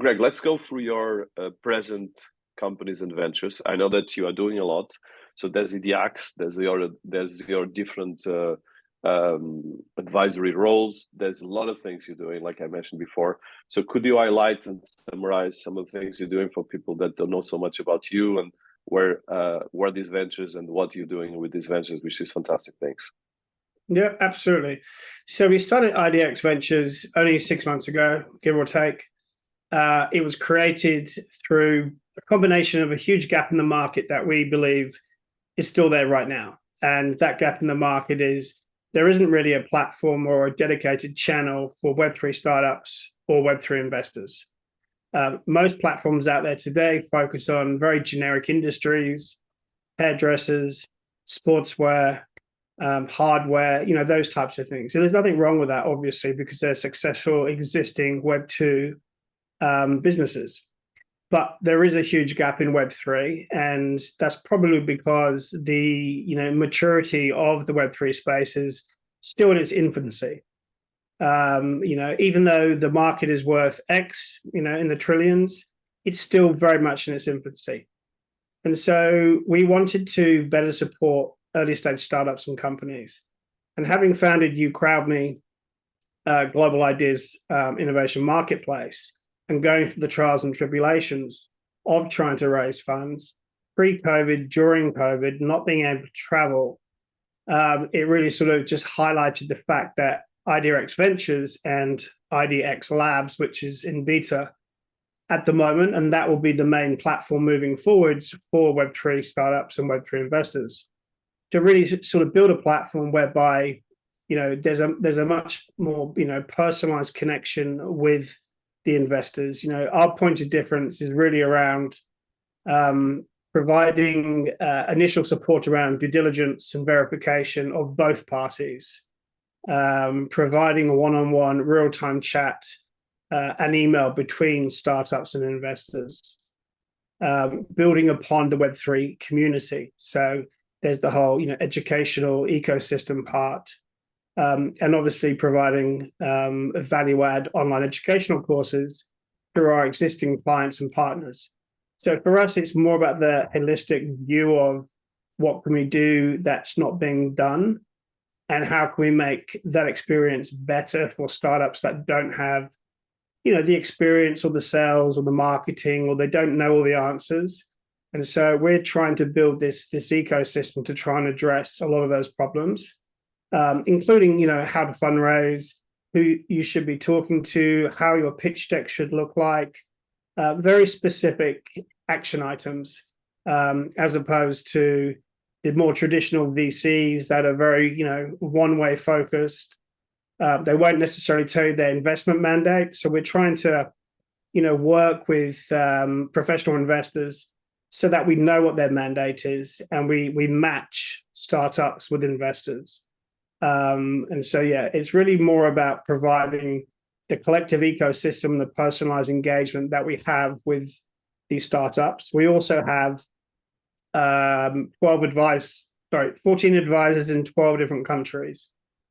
Greg, let's go through your present companies and ventures. I know that you are doing a lot. So there's IDEAX, there's your different advisory roles. There's a lot of things you're doing, like I mentioned before. So could you highlight and summarize some of the things you're doing for people that don't know so much about you, and where these ventures and what you're doing with these ventures, which is fantastic. Thanks. Yeah, absolutely. So we started IDEAX Ventures only 6 months ago, give or take. It was created through a combination of a huge gap in the market that we believe is still there right now. And that gap in the market is there isn't really a platform or a dedicated channel for Web3 startups or Web3 investors. Most platforms out there today focus on very generic industries, hairdressers, sportswear, hardware, those types of things. So there's nothing wrong with that, obviously, because they're successful existing Web2 businesses. But there is a huge gap in Web3, and that's probably because the maturity of the Web3 space is still in its infancy. Even though the market is worth X, in the trillions, it's still very much in its infancy. And so we wanted to better support early stage startups and companies. And having founded UCROWDME, Global Ideas Innovation Marketplace, and going through the trials and tribulations of trying to raise funds, pre-COVID, during COVID, not being able to travel, it really sort of just highlighted the fact that IDEAX Ventures and IDEAX Labs, which is in beta at the moment, and that will be the main platform moving forwards for Web3 startups and Web3 investors, to really sort of build a platform whereby, there's a much more, personalized connection with the investors. Our point of difference is really around providing initial support around due diligence and verification of both parties, providing a one-on-one real-time chat and email between startups and investors, building upon the Web3 community. So there's the whole, educational ecosystem part, and obviously providing value-add online educational courses through our existing clients and partners. So for us, it's more about the holistic view of what can we do that's not being done, and how can we make that experience better for startups that don't have, the experience or the sales or the marketing, or they don't know all the answers. And so we're trying to build this ecosystem to try and address a lot of those problems, including, how to fundraise, who you should be talking to, how your pitch deck should look like, very specific action items, as opposed to the more traditional VCs that are very, one-way focused. They won't necessarily tell you their investment mandate. So we're trying to, work with professional investors so that we know what their mandate is, and we match startups with investors. And so, it's really more about providing the collective ecosystem, the personalized engagement that we have with these startups. We also have 14 advisors in 12 different countries.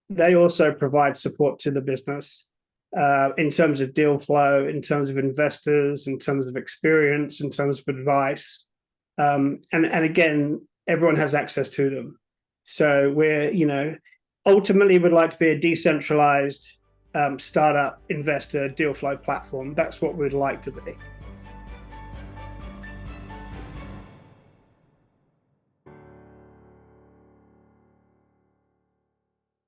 They also provide support to the business in terms of deal flow, in terms of investors, in terms of experience, in terms of advice. And again, everyone has access to them. So we're, ultimately would like to be a decentralized startup investor deal flow platform. That's what we'd like to be.